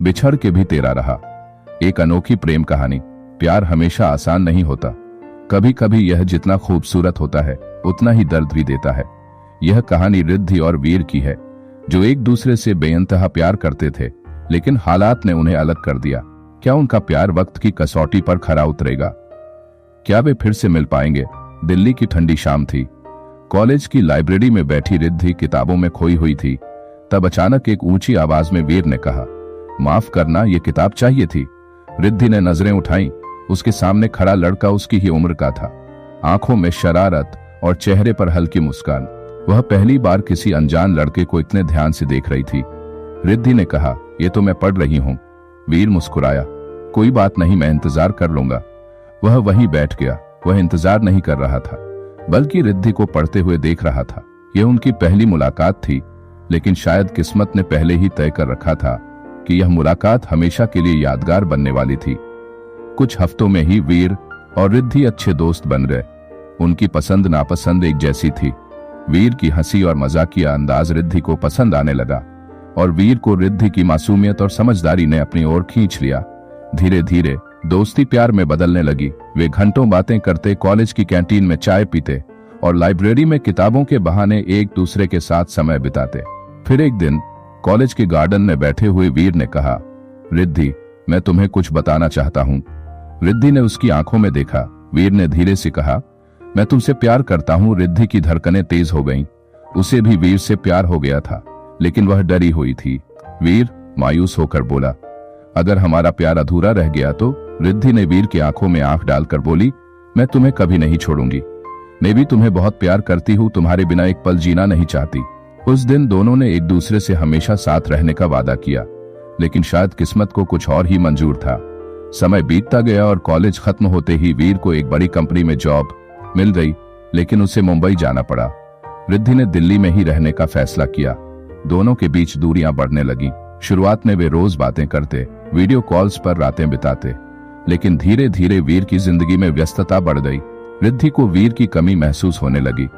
बिछड़ के भी तेरा रहा। एक अनोखी प्रेम कहानी। प्यार हमेशा आसान नहीं होता, कभी कभी यह जितना खूबसूरत होता है उतना ही दर्द भी देता है। यह कहानी रिद्धि और वीर की है, जो एक दूसरे से बेइंतहा प्यार करते थे, लेकिन हालात ने उन्हें अलग कर दिया। क्या उनका प्यार वक्त की कसौटी पर खरा उतरेगा? क्या वे फिर से मिल पाएंगे? दिल्ली की ठंडी शाम थी। कॉलेज की लाइब्रेरी में बैठी रिद्धि किताबों में खोई हुई थी। तब अचानक एक ऊंची आवाज में वीर ने कहा, माफ करना, ये किताब चाहिए थी। रिद्धि ने नजरें उठाई। उसके सामने खड़ा लड़का उसकी ही उम्र का था, आंखों में शरारत और चेहरे पर हल्की मुस्कान। वह पहली बार किसी अनजान लड़के को इतने ध्यान से देख रही थी। रिद्धि ने कहा, ये तो मैं पढ़ रही हूँ। वीर मुस्कुराया, कोई बात नहीं, मैं इंतजार कर लूंगा। वह वहीं बैठ गया। वह इंतजार नहीं कर रहा था, बल्कि रिद्धि को पढ़ते हुए देख रहा था। यह उनकी पहली मुलाकात थी, लेकिन शायद किस्मत ने पहले ही तय कर रखा था कि यह मुलाकात हमेशा के लिए यादगार बनने वाली थी। कुछ हफ्तों में ही वीर और रिद्धि अच्छे दोस्त बन गए। उनकी पसंद नापसंद एक जैसी थी। वीर की हंसी और मजाकिया अंदाज रिद्धि को पसंद आने लगा, और वीर को रिद्धि की मासूमियत और समझदारी ने अपनी ओर खींच लिया। धीरे धीरे दोस्ती प्यार में बदलने लगी। वे घंटों बातें करते, कॉलेज की कैंटीन में चाय पीते और लाइब्रेरी में किताबों के बहाने एक दूसरे के साथ समय बिताते। फिर एक दिन कॉलेज के गार्डन में बैठे हुए वीर ने कहा, रिद्धि, मैं तुम्हें कुछ बताना चाहता हूँ। रिद्धि ने उसकी आंखों में देखा। वीर ने धीरे से कहा, मैं तुमसे प्यार करता हूँ। रिद्धि की धड़कनें तेज हो गईं। उसे भी वीर से प्यार हो गया था, लेकिन वह डरी हुई थी। वीर मायूस होकर बोला, अगर हमारा प्यार अधूरा रह गया तो? रिद्धि ने वीर की आंखों में आंख डालकर बोली, मैं तुम्हें कभी नहीं छोड़ूंगी। मैं भी तुम्हें बहुत प्यार करती हूँ, तुम्हारे बिना एक पल जीना नहीं चाहती। उस दिन दोनों ने एक दूसरे से हमेशा साथ रहने का वादा किया, लेकिन शायद किस्मत को कुछ और ही मंजूर था। समय बीतता गया और कॉलेज खत्म होते ही वीर को एक बड़ी कंपनी में जॉब मिल गई, लेकिन उसे मुंबई जाना पड़ा। रिद्धि ने दिल्ली में ही रहने का फैसला किया। दोनों के बीच दूरियां बढ़ने लगीं। शुरुआत में वे रोज बातें करते, वीडियो कॉल्स पर रातें बिताते, लेकिन धीरे धीरे वीर की जिंदगी में व्यस्तता बढ़ गई। रिद्धि को वीर की कमी महसूस होने लगी।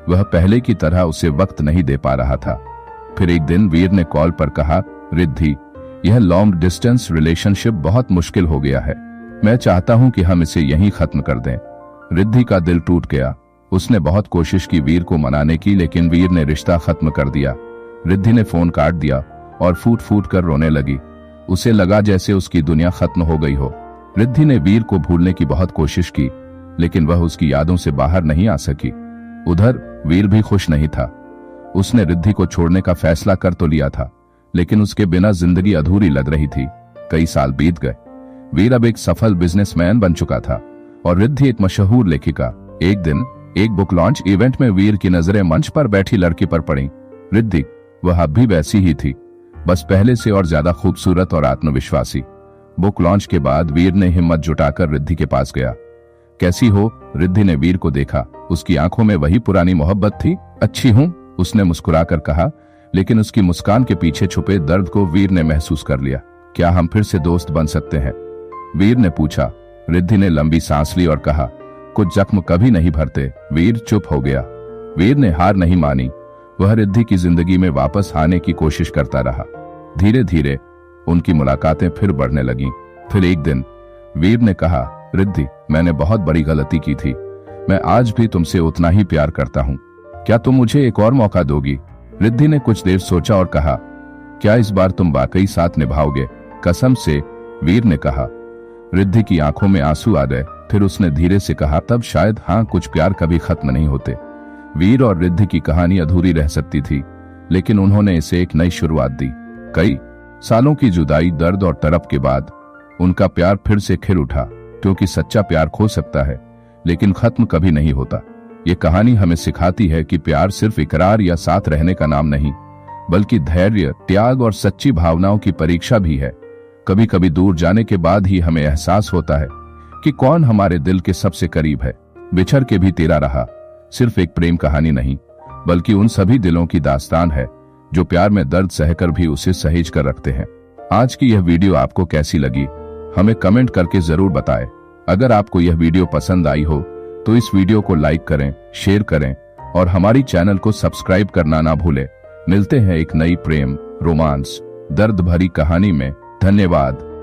वह पहले की तरह उसे वक्त नहीं दे पा रहा था। फिर एक दिन वीर ने कॉल पर कहा, रिद्धि, यह लॉन्ग डिस्टेंस रिलेशनशिप बहुत मुश्किल हो गया है। मैं चाहता हूं कि हम इसे यहीं खत्म कर दें। रिद्धि का दिल टूट गया। उसने बहुत कोशिश की वीर को मनाने की, लेकिन वीर ने रिश्ता खत्म कर दिया। रिद्धि ने फोन काट दिया और फूट फूट कर रोने लगी। उसे लगा जैसे उसकी दुनिया खत्म हो गई हो। रिद्धि ने वीर को भूलने की बहुत कोशिश की, लेकिन वह उसकी यादों से बाहर नहीं आ सकी। उधर वीर भी खुश नहीं था। उसने रिद्धि को छोड़ने का फैसला कर तो लिया था, लेकिन उसके बिना जिंदगी अधूरी लग रही थी। कई साल बीत गए। वीर अब एक सफल बिजनेसमैन बन चुका था और रिद्धि एक मशहूर लेखिका। एक दिन एक बुक लॉन्च इवेंट में वीर की नजरें मंच पर बैठी लड़की पर पड़ी। रिद्धि, वह अब भी वैसी ही थी, बस पहले से और ज्यादा खूबसूरत और आत्मविश्वासी। बुक लॉन्च के बाद वीर ने हिम्मत जुटाकर रिद्धि के पास गया। कैसी हो? रिद्धि ने वीर को देखा। उसकी आंखों में वही पुरानी मोहब्बत थी। अच्छी हूं, उसने मुस्कुराकर कहा, लेकिन उसकी मुस्कान के पीछे छुपे दर्द को वीर ने महसूस कर लिया। क्या हम फिर से दोस्त बन सकते हैं? वीर ने पूछा। रिद्धि ने लंबी सांस ली और कहा, कुछ जख्म कभी नहीं भरते। वीर चुप हो गया। वीर ने हार नहीं मानी। वह रिद्धि की जिंदगी में वापस आने की कोशिश करता रहा। धीरे धीरे उनकी मुलाकातें फिर बढ़ने लगीं। फिर एक दिन वीर ने कहा, रिद्धि, मैंने बहुत बड़ी गलती की थी। मैं आज भी तुमसे उतना ही प्यार करता हूँ। क्या तुम मुझे एक और मौका दोगी? रिद्धि ने कुछ देर सोचा और कहा, क्या इस बार तुम वाकई साथ निभाओगे? कसम से, वीर ने कहा। रिद्धि की आंखों में आंसू आ गए। फिर उसने धीरे से कहा, तब शायद हाँ, कुछ प्यार कभी खत्म नहीं होते। वीर और रिद्धि की कहानी अधूरी रह सकती थी, लेकिन उन्होंने इसे एक नई शुरुआत दी। कई सालों की जुदाई, दर्द और तड़प के बाद उनका प्यार फिर से खिल उठा, क्योंकि सच्चा प्यार खो सकता है, लेकिन खत्म कभी नहीं होता। ये कहानी हमें सिखाती है कि प्यार सिर्फ इकरार या साथ रहने का नाम नहीं, बल्कि धैर्य, त्याग और सच्ची भावनाओं की परीक्षा भी है। कभी कभी दूर जाने के बाद ही हमें एहसास होता है कि कौन हमारे दिल के सबसे करीब है। बिछड़ के भी तेरा रहा सिर्फ एक प्रेम कहानी नहीं, बल्कि उन सभी दिलों की दास्तान है जो प्यार में दर्द सहकर भी उसे सहेज कर रखते हैं। आज की यह वीडियो आपको कैसी लगी, हमें कमेंट करके जरूर बताएं। अगर आपको यह वीडियो पसंद आई हो तो इस वीडियो को लाइक करें, शेयर करें और हमारी चैनल को सब्सक्राइब करना ना भूलें। मिलते हैं एक नई प्रेम, रोमांस, दर्द भरी कहानी में। धन्यवाद।